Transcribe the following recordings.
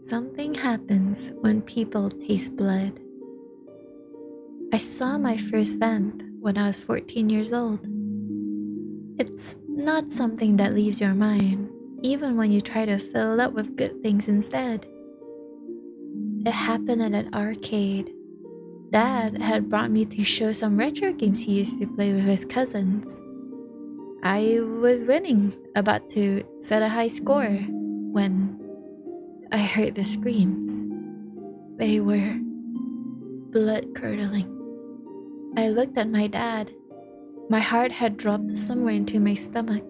Something happens when people taste blood. I saw my first vamp when I was 14 years old. It's not something that leaves your mind, even when you try to fill it up with good things instead. It happened at an arcade. Dad had brought me to show some retro games he used to play with his cousins. I was winning, about to set a high score, when I heard the screams. They were blood-curdling. I looked at my dad. My heart had dropped somewhere into my stomach.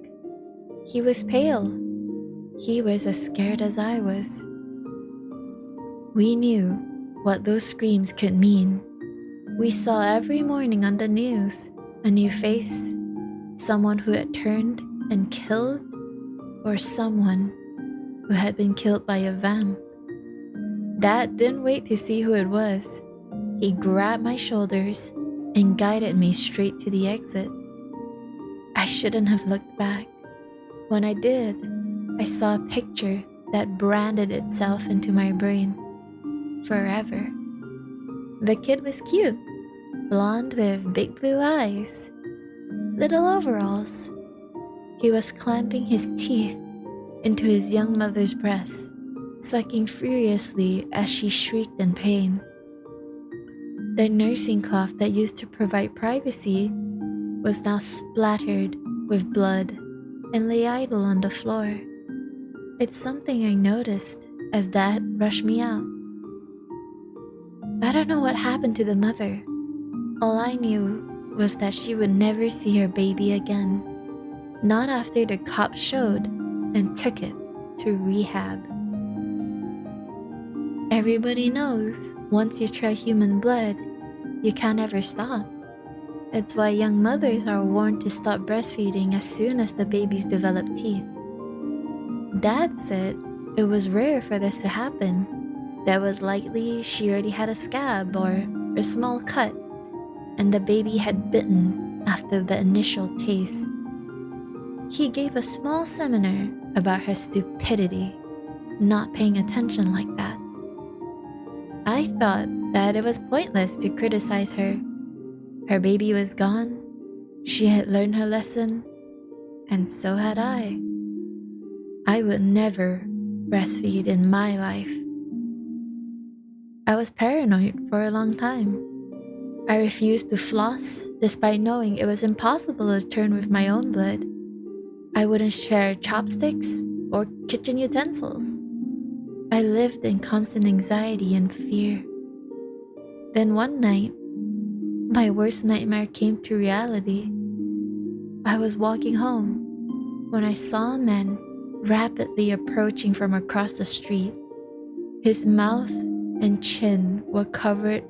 He was pale. He was as scared as I was. We knew what those screams could mean. We saw every morning on the news a new face, someone who had turned and killed, or someone who had been killed by a vamp. Dad didn't wait to see who it was. He grabbed my shoulders and guided me straight to the exit. I shouldn't have looked back. When I did, I saw a picture that branded itself into my brain forever. The kid was cute, blonde with big blue eyes, little overalls. He was clamping his teeth into his young mother's breast, sucking furiously as she shrieked in pain. The nursing cloth that used to provide privacy was now splattered with blood and lay idle on the floor. It's something I noticed as Dad rushed me out. I don't know what happened to the mother. All I knew was that she would never see her baby again, not after the cops showed and took it to rehab. Everybody knows once you try human blood, you can't ever stop. It's why young mothers are warned to stop breastfeeding as soon as the babies develop teeth. Dad said it was rare for this to happen. That was likely she already had a scab or a small cut, and the baby had bitten after the initial taste. He gave a small seminar about her stupidity, not paying attention like that. I thought that it was pointless to criticize her. Her baby was gone, she had learned her lesson, and so had I. I would never breastfeed in my life. I was paranoid for a long time. I refused to floss despite knowing it was impossible to turn with my own blood. I wouldn't share chopsticks or kitchen utensils. I lived in constant anxiety and fear. Then one night, my worst nightmare came to reality. I was walking home when I saw a man rapidly approaching from across the street. His mouth and chin were covered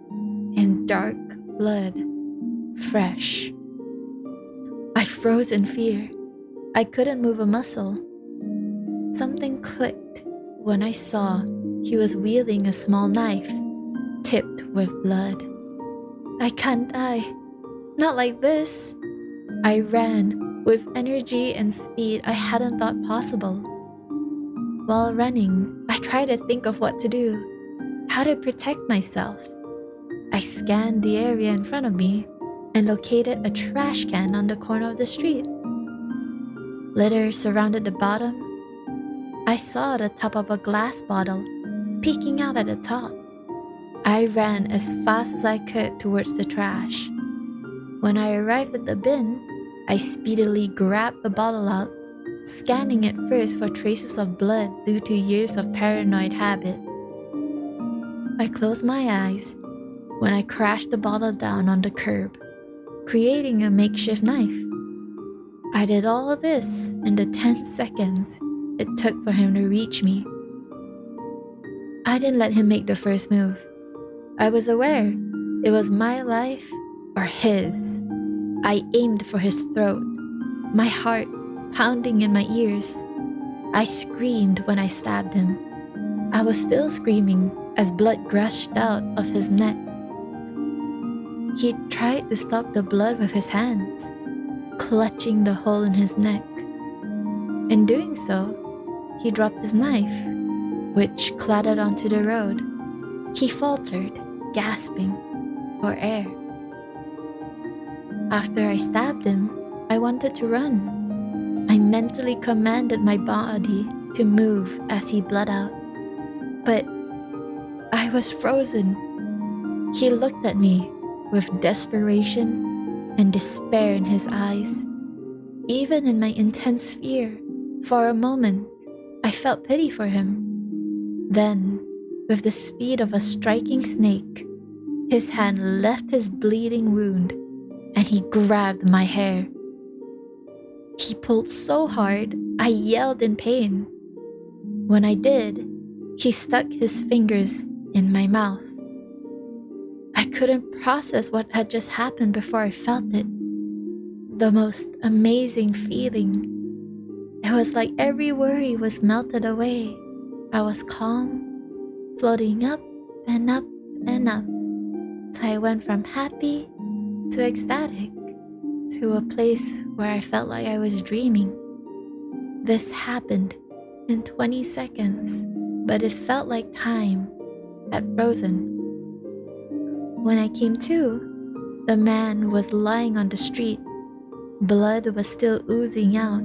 in dark blood, fresh. I froze in fear. I couldn't move a muscle. Something clicked when I saw he was wielding a small knife, tipped with blood. I can't die. Not like this. I ran with energy and speed I hadn't thought possible. While running, I tried to think of what to do, how to protect myself. I scanned the area in front of me and located a trash can on the corner of the street. Litter surrounded the bottom. I saw the top of a glass bottle peeking out at the top. I ran as fast as I could towards the trash. When I arrived at the bin, I speedily grabbed the bottle out, scanning it first for traces of blood due to years of paranoid habit. I closed my eyes when I crashed the bottle down on the curb, creating a makeshift knife. I did all of this in the 10 seconds it took for him to reach me. I didn't let him make the first move. I was aware it was my life or his. I aimed for his throat, my heart pounding in my ears. I screamed when I stabbed him. I was still screaming as blood gushed out of his neck. He tried to stop the blood with his hands, clutching the hole in his neck. In doing so, he dropped his knife. which clattered onto the road. He faltered, gasping for air. After I stabbed him, I wanted to run. I mentally commanded my body to move as he bled out. But I was frozen. He looked at me with desperation and despair in his eyes. Even in my intense fear, for a moment, I felt pity for him. Then, with the speed of a striking snake, his hand left his bleeding wound and he grabbed my hair. He pulled so hard, I yelled in pain. When I did, he stuck his fingers in my mouth. I couldn't process what had just happened before I felt it. The most amazing feeling. It was like every worry was melted away. I was calm, floating up and up and up. So I went from happy to ecstatic to a place where I felt like I was dreaming. This happened in 20 seconds, but it felt like time had frozen. When I came to, the man was lying on the street. Blood was still oozing out,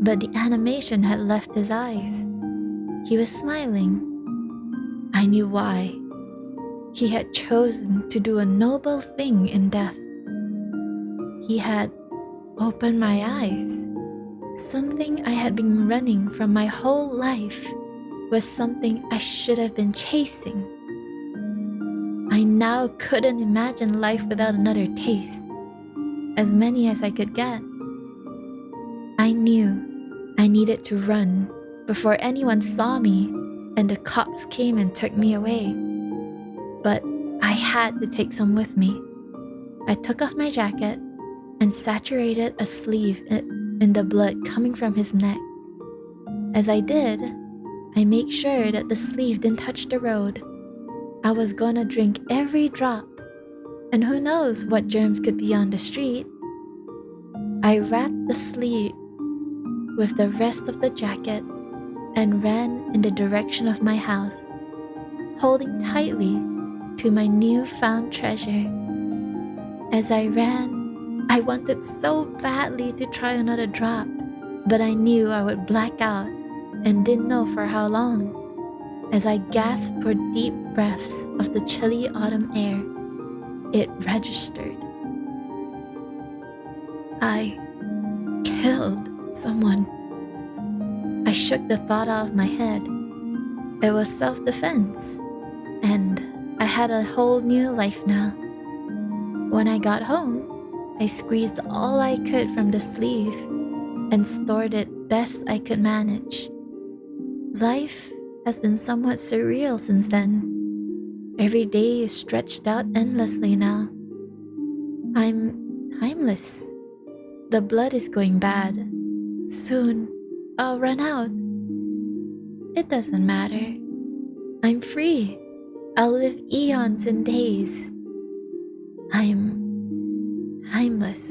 but the animation had left his eyes. He was smiling. I knew why. He had chosen to do a noble thing in death. He had opened my eyes. Something I had been running from my whole life was something I should have been chasing. I now couldn't imagine life without another taste, as many as I could get. I knew I needed to run before anyone saw me and the cops came and took me away. But I had to take some with me. I took off my jacket and saturated a sleeve in the blood coming from his neck. As I did, I made sure that the sleeve didn't touch the road. I was gonna drink every drop, and who knows what germs could be on the street. I wrapped the sleeve with the rest of the jacket and ran in the direction of my house, holding tightly to my newfound treasure. As I ran, I wanted so badly to try another drop, but I knew I would black out and didn't know for how long. As I gasped for deep breaths of the chilly autumn air, it registered. I killed someone. I shook the thought out of my head. It was self-defense, and I had a whole new life now. When I got home, I squeezed all I could from the sleeve and stored it best I could manage. Life has been somewhat surreal since then. Every day is stretched out endlessly now. I'm timeless. The blood is going bad. Soon, I'll run out. It doesn't matter. I'm free. I'll live eons and days. I'm timeless.